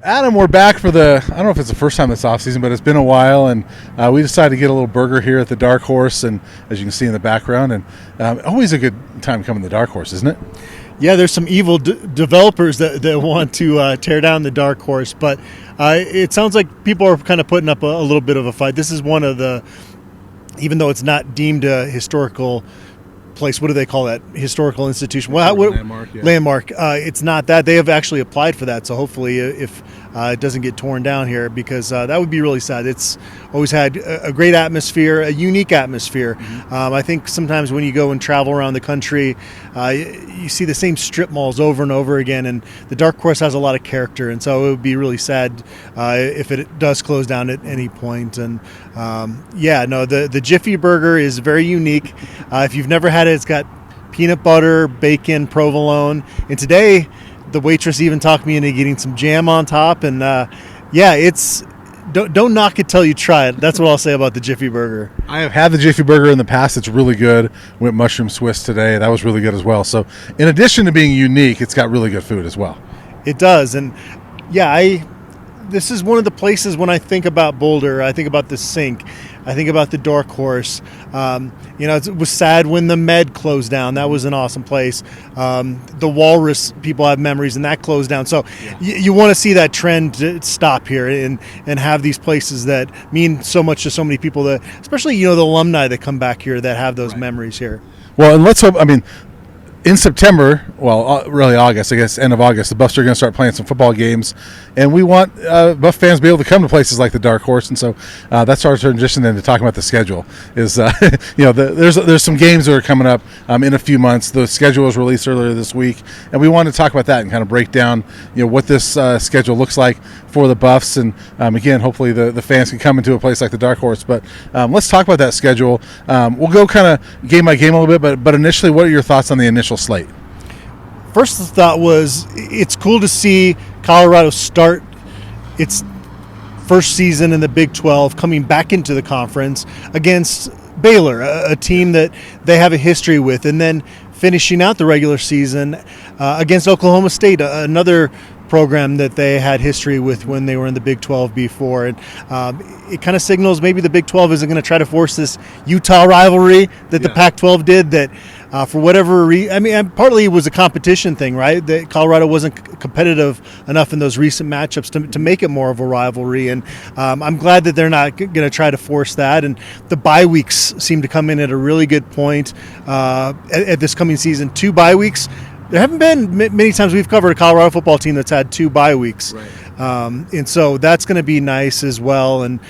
Adam, we're back for I don't know if it's the first time this offseason, but it's been a while, and we decided to get a little burger here at the Dark Horse, and as you can see in the background, and always a good time coming to the Dark Horse, isn't it? Yeah, there's some evil developers that want to tear down the Dark Horse, but it sounds like people are kind of putting up a little bit of a fight. This is one of the, even though it's not deemed a historical place, what do they call that? Historical institution. Landmark. Yeah. Landmark. It's not that. They have actually applied for that, so hopefully if it doesn't get torn down here, because that would be really sad. It's always had a great atmosphere, a unique atmosphere. Mm-hmm. I think sometimes when you go and travel around the country, you see the same strip malls over and over again, and the Dark Horse has a lot of character, and so it would be really sad if it does close down at any point. And the Jiffy Burger is very unique. If you've never had it, it's got peanut butter, bacon, provolone, and today the waitress even talked me into getting some jam on top. And it's don't knock it till you try it. That's what I'll say about the Jiffy Burger. I have had the Jiffy Burger in the past. It's really good. Went mushroom Swiss today. That was really good as well. So in addition to being unique, it's got really good food as well. It does. And this is one of the places when I think about Boulder, I think about the Sink, I think about the Dark Horse. It was sad when the Med closed down. That was an awesome place. The Walrus, people have memories, and that closed down. So you want to see that trend stop here and have these places that mean so much to so many people, that, especially the alumni that come back here that have those memories here. Well, and let's hope, in September, really August, I guess, end of August, the Buffs are going to start playing some football games, and we want Buff fans to be able to come to places like the Dark Horse, and so that's our transition into talking about the schedule. Is there's some games that are coming up in a few months. The schedule was released earlier this week, and we want to talk about that and kind of break down what this schedule looks like for the Buffs, and again, hopefully the fans can come into a place like the Dark Horse. But let's talk about that schedule. We'll go kind of game by game a little bit, but initially, what are your thoughts on the initial slate? First thought was, it's cool to see Colorado start its first season in the Big 12, coming back into the conference against Baylor, a team that they have a history with, and then finishing out the regular season against Oklahoma State, another program that they had history with when they were in the Big 12 before. And it kind of signals maybe the Big 12 isn't going to try to force this Utah rivalry that the Pac-12 did, that for whatever reason, partly it was a competition thing, right? That Colorado wasn't competitive enough in those recent matchups to make it more of a rivalry. And I'm glad that they're not going to try to force that. And the bye weeks seem to come in at a really good point at this coming season. 2 bye weeks. There haven't been many times we've covered a Colorado football team that's had 2 bye weeks. Right. And so that's going to be nice as well. And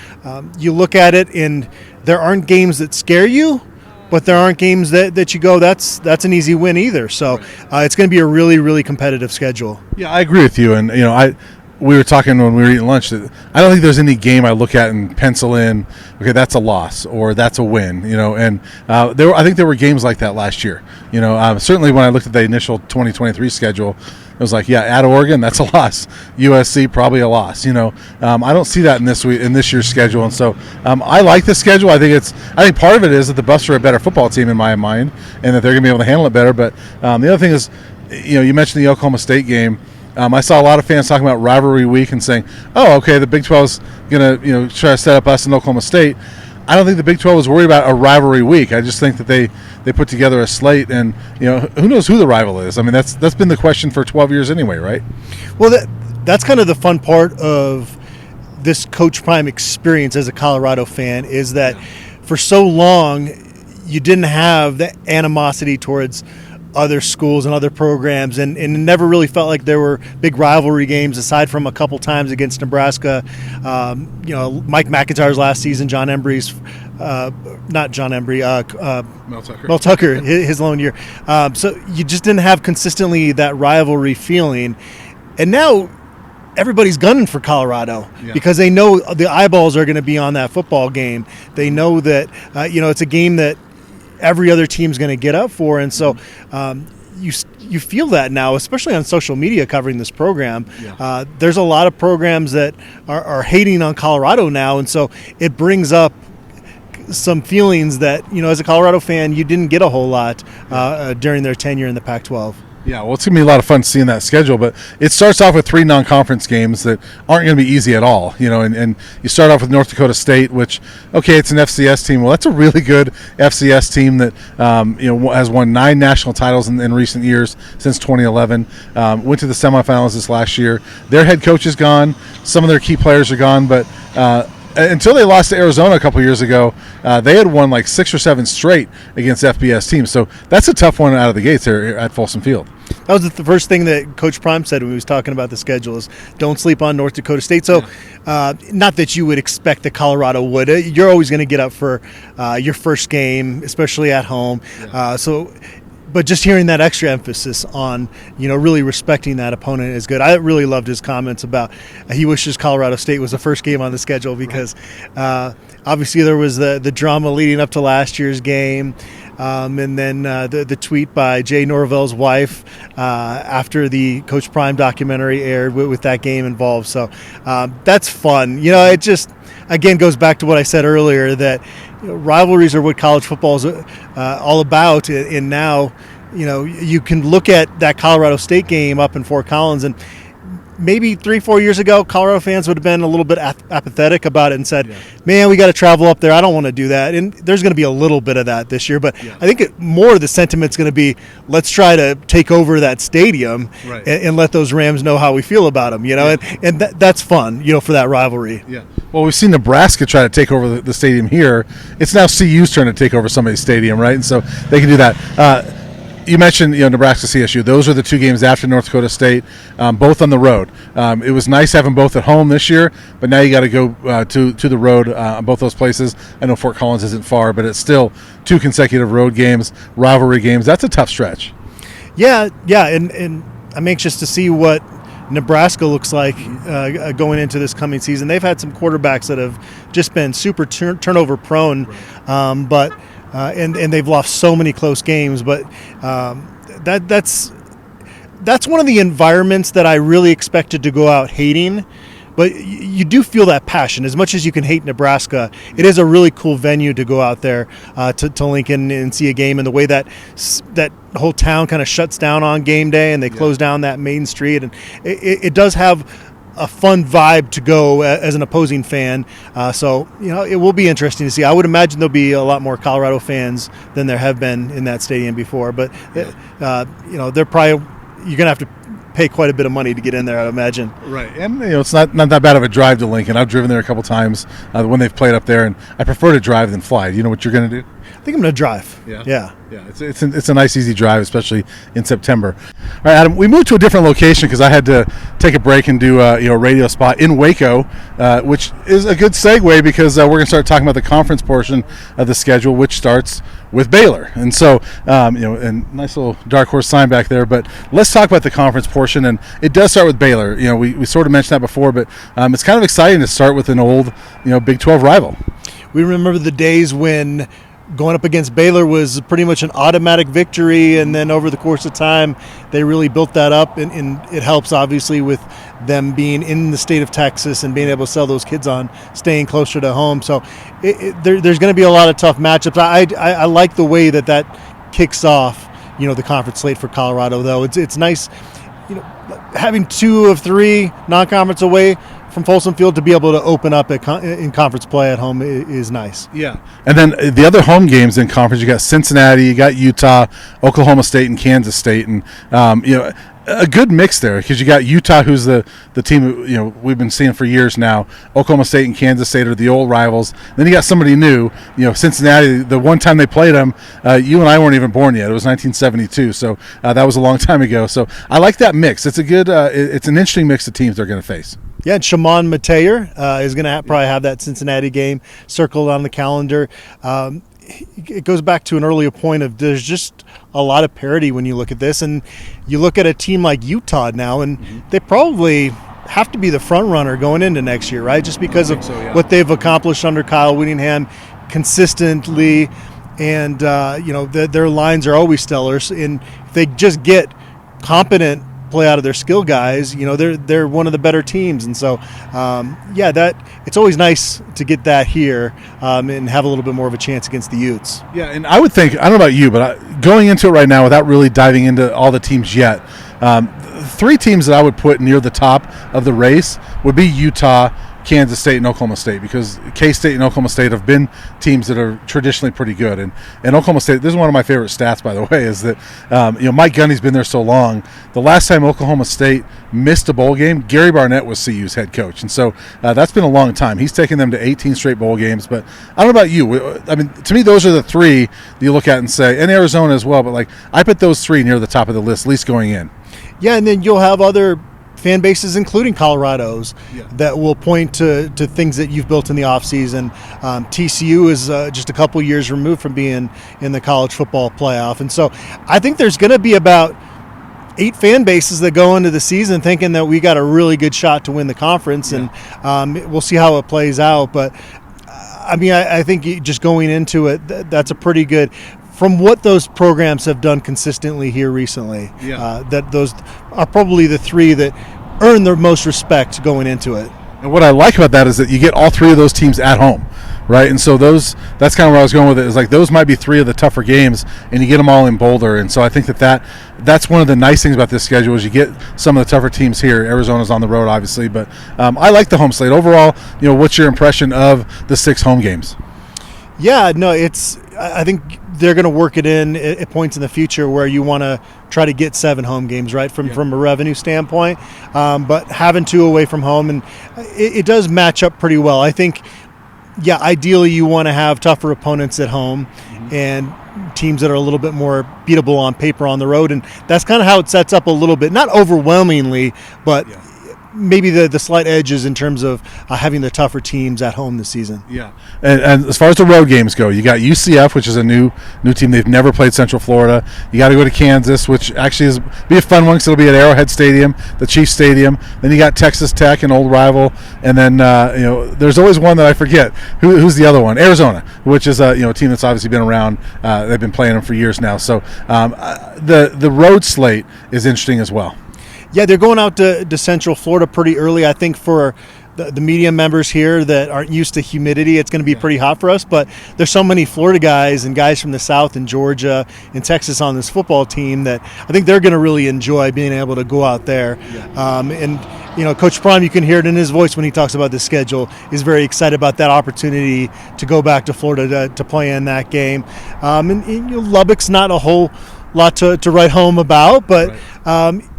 you look at it, and there aren't games that scare you, but there aren't games that you go, that's an easy win either. So it's going to be a really, really competitive schedule. Yeah, I agree with you. And, we were talking when we were eating lunch that I don't think there's any game I look at and pencil in, okay, that's a loss or that's a win, and I think there were games like that last year. Certainly when I looked at the initial 2023 schedule, it was like, at Oregon, that's a loss. USC, probably a loss. I don't see that in this year's schedule, and so I like the schedule. I think part of it is that the Buffs are a better football team in my mind, and that they're going to be able to handle it better. But the other thing is, you mentioned the Oklahoma State game. I saw a lot of fans talking about rivalry week and saying, "Oh, okay, the Big 12's going to try to set up us in Oklahoma State." I don't think the Big 12 is worried about a rivalry week. I just think that they put together a slate, and who knows who the rival is. That's been the question for 12 years anyway, right? Well, that's kind of the fun part of this Coach Prime experience as a Colorado fan, is that for so long you didn't have the animosity towards other schools and other programs, and it never really felt like there were big rivalry games aside from a couple times against Nebraska. Mike McIntyre's last season, John Embry's, not John Embry, Mel Tucker, his lone year. So you just didn't have consistently that rivalry feeling, and now everybody's gunning for Colorado because they know the eyeballs are going to be on that football game. They know that it's a game that every other team's going to get up for, and so you feel that now, especially on social media covering this program. There's a lot of programs that are hating on Colorado now, and so it brings up some feelings that as a Colorado fan you didn't get a whole lot during their tenure in the Pac-12. Yeah, well, it's going to be a lot of fun seeing that schedule, but it starts off with 3 non-conference games that aren't going to be easy at all, and you start off with North Dakota State, which, okay, it's an FCS team. Well, that's a really good FCS team that, has won 9 national titles in recent years since 2011, went to the semifinals this last year. Their head coach is gone. Some of their key players are gone, but until they lost to Arizona a couple years ago, they had won like 6 or 7 straight against FBS teams. So that's a tough one out of the gates here at Folsom Field. That was the first thing that Coach Prime said when he was talking about the schedule is don't sleep on North Dakota State. So not that you would expect that Colorado would. You're always going to get up for your first game, especially at home. But just hearing that extra emphasis on, really respecting that opponent is good. I really loved his comments about he wishes Colorado State was the first game on the schedule because obviously there was the drama leading up to last year's game. And then the tweet by Jay Norvell's wife after the Coach Prime documentary aired with that game involved. So that's fun. It just, again, goes back to what I said earlier that rivalries are what college football is all about. And now, you can look at that Colorado State game up in Fort Collins and maybe 3-4 years ago, Colorado fans would have been a little bit apathetic about it and said, man, we got to travel up there. I don't want to do that. And there's going to be a little bit of that this year. But I think more of the sentiment's going to be, let's try to take over that stadium and let those Rams know how we feel about them, and that's fun, for that rivalry. Yeah. Well, we've seen Nebraska try to take over the stadium here. It's now CU's turn to take over somebody's stadium, right? And so they can do that. You mentioned, Nebraska CSU. Those are the 2 games after North Dakota State, both on the road. It was nice having both at home this year, but now you got to go to the road on both those places. I know Fort Collins isn't far, but it's still 2 consecutive road games, rivalry games. That's a tough stretch. Yeah, and I'm anxious to see what Nebraska looks like going into this coming season. They've had some quarterbacks that have just been super turnover prone, but. And they've lost so many close games, but that's one of the environments that I really expected to go out hating. But you do feel that passion. As much as you can hate Nebraska, it is a really cool venue to go out there to Lincoln and see a game. And the way that whole town kind of shuts down on game day and they close down that main street, and it does have a fun vibe to go as an opposing fan. So it will be interesting to see. I would imagine there'll be a lot more Colorado fans than there have been in that stadium before. But, they're probably – you're going to have to pay quite a bit of money to get in there, I'd imagine. Right. And, it's not that bad of a drive to Lincoln. I've driven there a couple times when they've played up there, and I prefer to drive than fly. You know what you're going to do? I think I'm going to drive. Yeah. It's a nice, easy drive, especially in September. All right, Adam, we moved to a different location because I had to take a break and do a radio spot in Waco, which is a good segue because we're going to start talking about the conference portion of the schedule, which starts with Baylor. And so, and nice little dark horse sign back there. But let's talk about the conference portion, and it does start with Baylor. We sort of mentioned that before, but it's kind of exciting to start with an old, Big 12 rival. We remember the days when going up against Baylor was pretty much an automatic victory, and then over the course of time they really built that up, and it helps obviously with them being in the state of Texas and being able to sell those kids on staying closer to home. So there's going to be a lot of tough matchups. I like the way that kicks off the conference slate for Colorado, though. It's nice having 2 of 3 non-conference away from Folsom Field to be able to open up in conference play at home is nice. Yeah. And then the other home games in conference, you got Cincinnati, you got Utah, Oklahoma State, and Kansas State. And, a good mix there because you got Utah, who's the team we've been seeing for years now. Oklahoma State and Kansas State are the old rivals. Then you got somebody new, Cincinnati. The one time they played them, you and I weren't even born yet. It was 1972, so that was a long time ago. So I like that mix. It's a good, it's an interesting mix of teams they're going to face. Yeah, and Shimon Mateer is going to probably have that Cincinnati game circled on the calendar. It goes back to an earlier point of there's just a lot of parity when you look at this, and you look at a team like Utah now, and they probably have to be the front runner going into next year, right? Just because of what they've accomplished under Kyle Whittingham consistently, and their lines are always stellar. And if they just get competent play out of their skill guys, they're one of the better teams. And so, that it's always nice to get that here and have a little bit more of a chance against the Utes. Yeah, and I would think, I don't know about you, but going into it right now without really diving into all the teams yet, three teams that I would put near the top of the race would be Utah, Kansas State, and Oklahoma State, because K-State and Oklahoma State have been teams that are traditionally pretty good. And Oklahoma State, this is one of my favorite stats, by the way, is that Mike Gundy's been there so long. The last time Oklahoma State missed a bowl game, Gary Barnett was CU's head coach. And so that's been a long time. He's taken them to 18 straight bowl games. But I don't know about you. I mean, to me, those are the three that you look at and say, and Arizona as well, but I put those three near the top of the list, at least going in. Yeah, and then you'll have other fan bases, including Colorado's, that will point to things that you've built in the offseason. TCU is just a couple years removed from being in the college football playoff. And so I think there's going to be about 8 fan bases that go into the season thinking that we got a really good shot to win the conference. And we'll see how it plays out. But, I think just going into it, that's a pretty good – from what those programs have done consistently here recently, that those are probably the three that earn the most respect going into it. And what I like about that is that you get all three of those teams at home, right? And so that's kind of where I was going with it, is those might be three of the tougher games, and you get them all in Boulder. And so I think that's one of the nice things about this schedule is you get some of the tougher teams here. Arizona's on the road, obviously, but I like the home slate. Overall, what's your impression of the 6 home games? Yeah, no, I think they're going to work it in at points in the future where you want to try to get 7 home games, right, from a revenue standpoint. But having 2 away from home, and it does match up pretty well. I think, ideally you want to have tougher opponents at home and teams that are a little bit more beatable on paper on the road. And that's kind of how it sets up a little bit, not overwhelmingly, but maybe the slight edges in terms of having the tougher teams at home this season. Yeah, and as far as the road games go, you got UCF, which is a new team. They've never played Central Florida. You got to go to Kansas, which actually be a fun one because it'll be at Arrowhead Stadium, the Chiefs Stadium. Then you got Texas Tech, an old rival, and then there's always one that I forget. Who's the other one? Arizona, which is a team that's obviously been around. They've been playing them for years now. So the road slate is interesting as well. Yeah, they're going out to Central Florida pretty early. I think for the media members here that aren't used to humidity, it's going to be pretty hot for us. But there's so many Florida guys and guys from the South and Georgia and Texas on this football team that I think they're going to really enjoy being able to go out there. And Coach Prime, you can hear it in his voice when he talks about the schedule, is very excited about that opportunity to go back to Florida to play in that game. And Lubbock's not a whole lot to write home about, but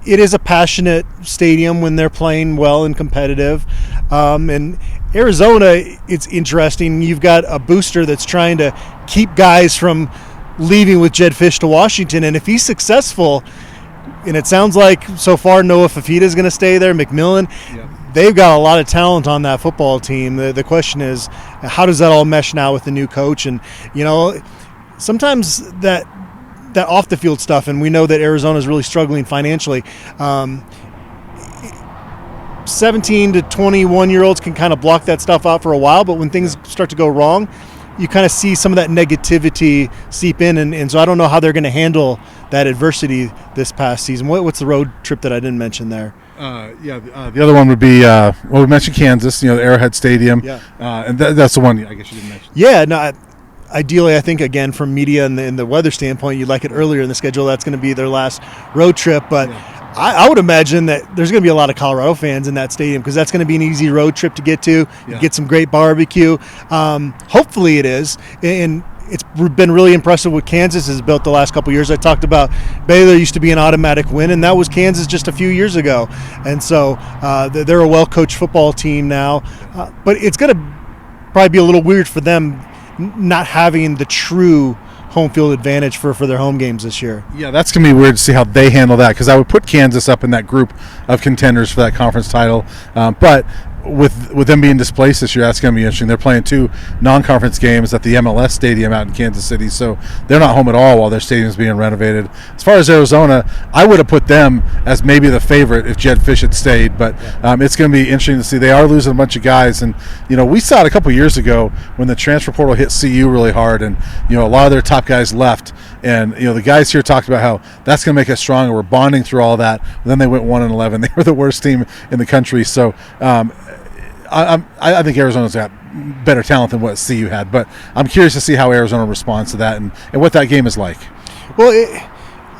it is a passionate stadium when they're playing well and competitive. And Arizona, it's interesting. You've got a booster that's trying to keep guys from leaving with Jedd Fisch to Washington, and if he's successful, and it sounds like so far Noah Fifita is going to stay there, McMillan, they've got a lot of talent on that football team. The question is, how does that all mesh now with the new coach? And sometimes that off the field stuff, and we know that Arizona is really struggling financially. 17 to 21 year olds can kind of block that stuff out for a while, but when things start to go wrong, you kind of see some of that negativity seep in, and so I don't know how they're going to handle that adversity this past season. What's the road trip that I didn't mention there? The other one would be we mentioned Kansas, the Arrowhead Stadium, and that's the one I guess you didn't mention. Yeah, no. Ideally, I think, again, from media and the weather standpoint, you'd like it earlier in the schedule. That's going to be their last road trip. But I would imagine that there's going to be a lot of Colorado fans in that stadium because that's going to be an easy road trip to get to. Get some great barbecue. Hopefully it is. And it's been really impressive what Kansas has built the last couple of years. I talked about Baylor used to be an automatic win, and that was Kansas just a few years ago. And so they're a well-coached football team now. But it's going to probably be a little weird for them not having the true home field advantage for their home games this year. Yeah, that's going to be weird to see how they handle that, because I would put Kansas up in that group of contenders for that conference title. But with them being displaced this year, that's going to be interesting. They're playing 2 non-conference games at the MLS Stadium out in Kansas City, so they're not home at all while their stadium is being renovated. As far as Arizona, I would have put them as maybe the favorite if Jedd Fisch had stayed, but it's going to be interesting to see. They are losing a bunch of guys, and we saw it a couple years ago when the transfer portal hit CU really hard, and a lot of their top guys left, and the guys here talked about how that's going to make us stronger. We're bonding through all that. And then they went 1-11. They were the worst team in the country, so. I think Arizona's got better talent than what CU had, but I'm curious to see how Arizona responds to that and what that game is like. Well,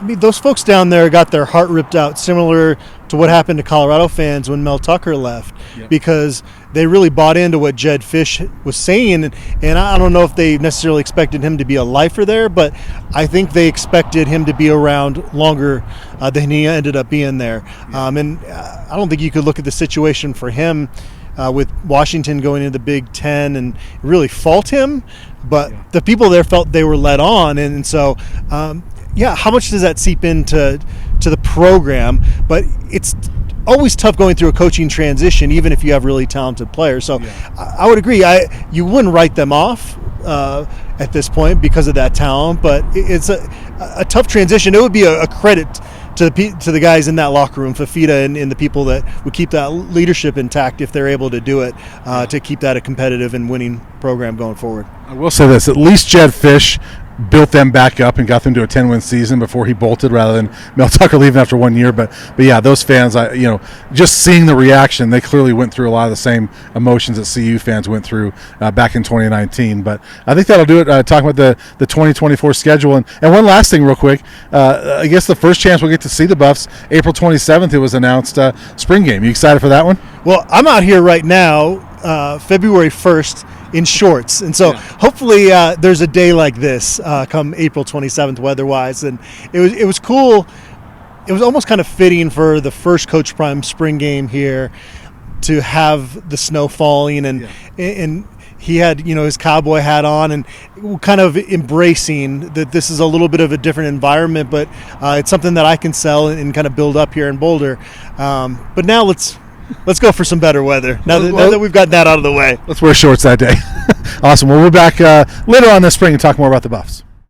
those folks down there got their heart ripped out, similar to what happened to Colorado fans when Mel Tucker left, because they really bought into what Jedd Fisch was saying, and I don't know if they necessarily expected him to be a lifer there, but I think they expected him to be around longer than he ended up being there. And I don't think you could look at the situation for him with Washington going into the Big Ten and really fault him, but the people there felt they were led on, and so how much does that seep into the program? But it's always tough going through a coaching transition, even if you have really talented players. So I would agree. You wouldn't write them off at this point because of that talent, but it's a tough transition. It would be a credit to the guys in that locker room, Fifita and the people that would keep that leadership intact if they're able to do it, to keep that a competitive and winning program going forward. I will say this, at least Jedd Fisch built them back up and got them to a 10-win season before he bolted, rather than Mel Tucker leaving after 1 year. But yeah, those fans, just seeing the reaction, they clearly went through a lot of the same emotions that CU fans went through back in 2019. But I think that'll do it. Talking about the 2024 schedule, and one last thing real quick. I guess the first chance we'll get to see the Buffs, April 27th, it was announced, spring game. You excited for that one? Well, I'm out here right now, February 1st, in shorts, and so hopefully there's a day like this come April 27th weather-wise, and it was cool. It was almost kind of fitting for the first Coach Prime spring game here to have the snow falling, and he had his cowboy hat on, and kind of embracing that this is a little bit of a different environment, but it's something that I can sell and kind of build up here in Boulder. But now let's go for some better weather, now that we've got that out of the way. Let's wear shorts that day. Awesome. Well, we're back later on this spring and talk more about the Buffs.